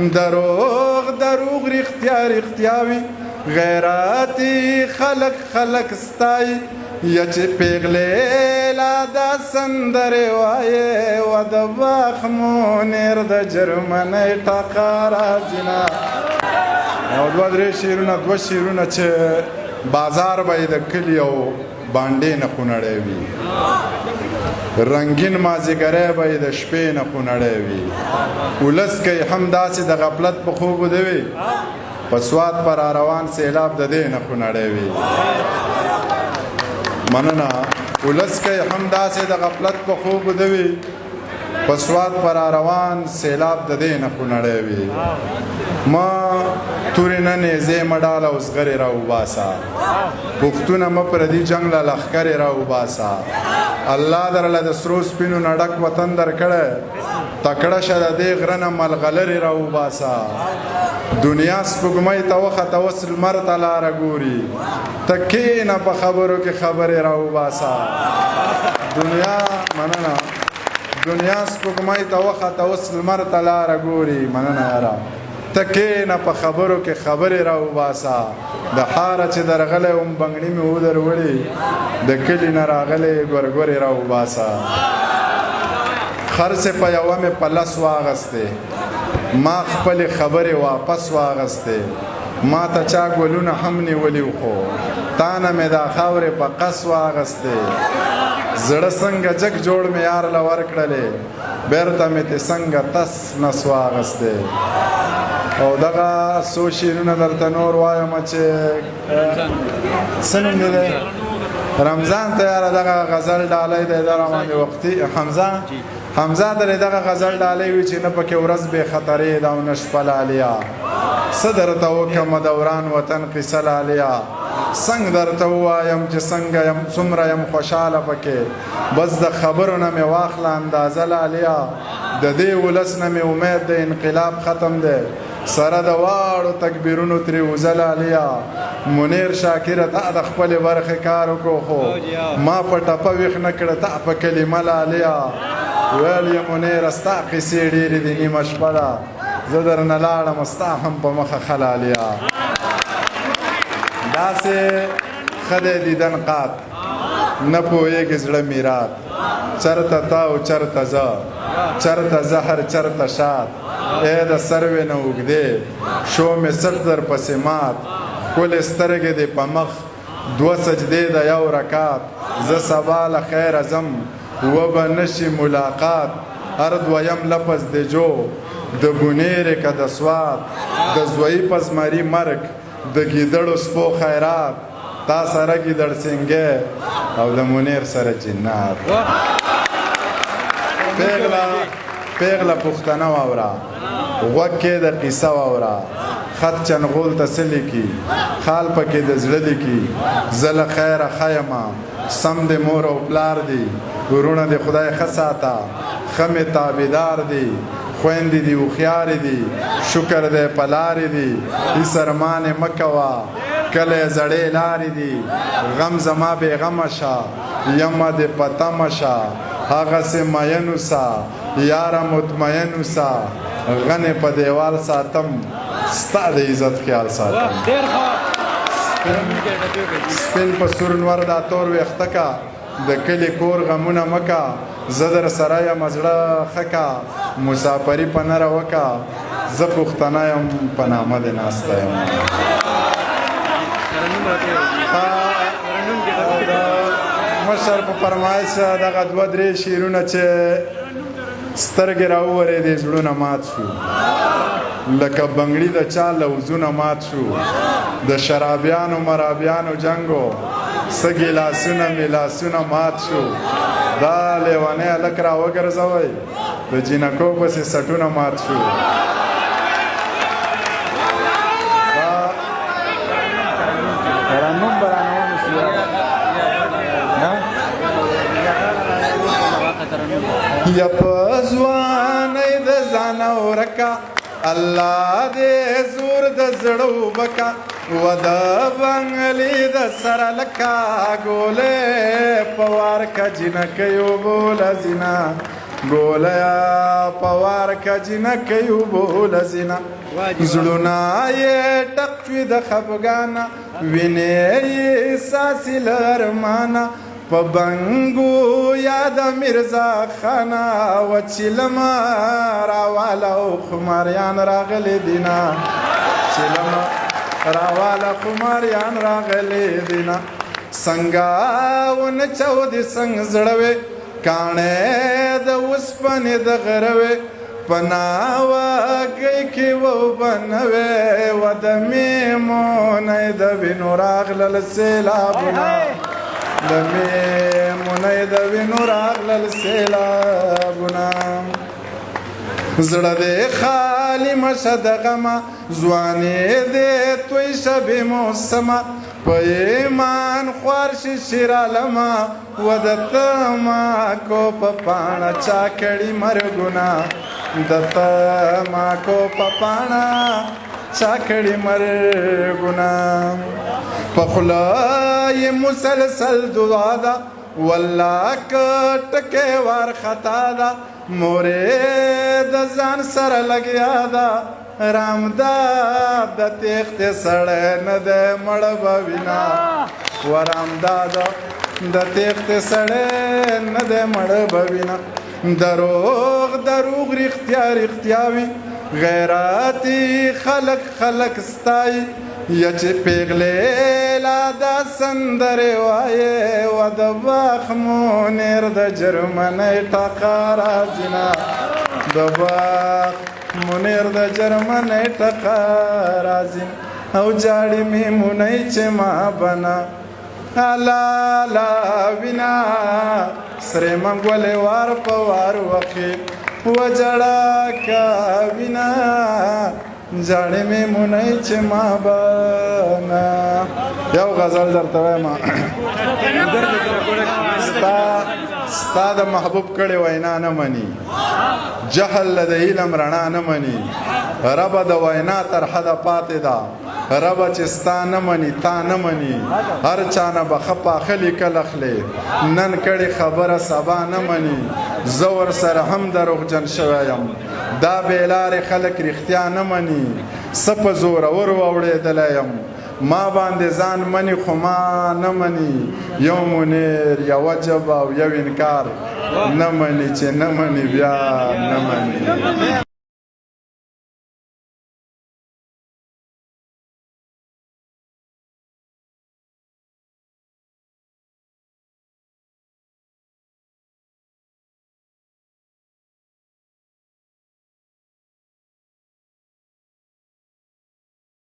دروغ دروغ رښتیا رښتیا وي غیراتي خلق خلق ستایي یا چې پیغلې لا دا سندرې وایې و د باغ منیر د جرمنۍ ټاقه راځي نه یو دوه درې شعرونه دوه شعرونه چې بازار به یې د کلي او بانډې نه خونړی وي رنګین مازدیګری به یې د شپې نه خونړی وي ولس کوي هم داسې د غفلت په خوب وده وي په سوات پر روان سیلاب د دې نه خونړی وي مننه ولس کوي هم داسې د غفلت په خوب وده وي په سوات پر روان سیلاب د دې نه خونړی وي ما تورې نه نیزې مه ډاله او زغرې راوباسه پښتونه مه پردي جنګ له لښکرې راوباسه الله درله د سرو سپینو نه ډک وطن درکړی تکړه شه د دې غره نه ملغلرې راوباسه دنیا سپوږمۍ ته وخته اوس لمر ته لاره ګوري ته کښېنه په خبرو کې خبرې راوباسه دنیا مننه دنیا سپوږمۍ ته وخته اوس لمر ته لاره ګوري مننه یاره ته کښېنه په خبرو کې خبرې راوباسه د ښاره چې درغلی وم بنګړي مې ودروړي د کلي نه راغلی ګورګورې راوباسه خرڅې په یوه مې په لس واغستې ما خپلې خبرې واپس واغستې ما ته چا ګلونه هم نیولي خو تا نه مې دا خاورې په قص واغستې زړه څنګه جګ جوړ مې یار له ورکړلې بیرته مې تې څنګه تس نس واغستې او دغه څو شعرونه درته نور وایم چې څه نوم دی رمضان ته یاره دغه غزل ډالۍ دی دا راباندې وختي حمزه درې دغه غزل ډالۍ وي چې نه پکې ورځ بې خطرې ده او نه شپه لالیا څه درته وکړمه دوران وطن قصه لالیا څنګه درته ووایم چې څنګه یم څومره یم خوشحاله پکې بس د خبرو نه مې واخله اندازه لالیا د دې ولس نه مې امید د انقلاب ختم دی سره د واړو تکبیرونو ترې وزه لالیا منیر شاکره تا د خپلې برخې کار وکړو خو ما په ټپه ویښ نه کړه تا په کلمه لالیا ویل یې منیره ستا قیسې ډېرې دي نیمه شپه ده زه درنه لاړم ستا هم په مخه ښه لالیا داسې ښه دی دیدن قات نه پوهېږي زړه میرات چرته تا او چرته زه چرته زهر چرته شاد ای د سروې نه اوږدې شو مې سټ در پسې مات ښکلې سترګې دې په مخ دوه سجدې د یو رکات زه سبا له خیره ځم وبه نشي ملاقات هر دویم لفظ د جو د بونیرې که د سوات د زویي په زمري مرګ د ګیدړو سپو خیرات تا سره ګیدړ سینګې او د منیر سره جنات پیغله پښتنه واوره غوږ کې د قیصه واوره خط چنغول ته څه لیکي خال پکې د زړه لیکي زه له خیره ښه یمه سم د مور او پلار دی ورونه د خدای ښه ساته ښه مې تابعدار دی خویندې دي هوښیارې دي شکر دی په لارې دي هېڅ ارمانې مه کوه کله یې زړې لارې دي غم زما بېغمه شه یمه دې په تمه شه هغسې مین اوسه یاره مطمئن اوسه غنې په دیوال ساتم ستا د عزت خیال ساتم سپین په سور نور دا تور ویښته که د کلي کور غمونه مه که زه در سره یم زړه ښه که مسافري په نره وکه زه پښتنه یم په نامه دې ناسته یم مشر په فرمایش دغه دوه درې شعرونه چې سترګې راوورېدې زړونه مات شو لکه بنګړي د چا لوزونه مات شو د شرابیانو مرابیانو جنګو څه ګیلاسونه میلاسونه مات شو دا لیونی هلک را وګرځوئ د جینکو پسې سټونه مات شو ترنم به رانه یا په ځوانۍ د ځانه ورکه الله دې زور د زړه وبکه و د بنګلي د سره لکه ګولې په وار که جینکۍ وبوله زینه ګولیا په وار کجینه کوي اوبو لزینه زړونه یې ټک شوي د خفګانه وینې یې ساسي له ارمانه په بنګو یاد میرزا خانه وچیلمه راواله او خماریان راغلي دینه چیلمه راواله خماریان راغلي دینه څنګه ونچو د څنګ زړوې کاڼې د اوسپنې د غروې په ناوګۍ کې وبنوې و د میمونۍ د وینو راغلل سیلابونه د میمونۍ د وینو راغلل سیلابونه زړه دې خالي مشه د غمه ځوانې دې توی شه بې موسمه په ایمان خوار شي شیرعالمه و د تماکو په پاڼه چا کړي مرګونه د تماکو په پاڼه چا کړي مرګونه په خوله یې مسلسل دعا ده والله که ټکی وارخطا ده مورې د ځان سره لګیا ده رامداد د تیښتې سړی نه دی مړه به وینا و رامداد د تیښتې سړی نه دی مړه به وینا دروغ دروغ رښتیا رښتیا وي غیراتي خلک ستایي یا چې پیغلې لا دا سندرې وایې و د باغ منیر د جرمنۍ ټقه راځینه د باغ منیر د جرمنۍ ټقه راځین او جاړي میمونۍ چې ما بنا لالا وینا سرې منګولې وار په وار وخې وجړه کا وینا جاړي میمونۍ چې ما بنا یو غزل درته وایم ستا د محبوب کړې وینا نه مني جهل د علم رڼا نه مني ربه د وینا تر حده پاتې ده ربه چې ستا نه مني تا نه مني هر چا نه به ښه پاخه لیکل اخلې نن کړې خبره سبا نه مني زه ورسره هم دروغجن شوی یم دا بېلارې خلک رښتیا نه مني څه په زورورو اوړېدلی یم ما باندې ځان مني خو ما نه مني یو منیر یوه جبه او یو انکار نه مني چې نه مني بیا نه مني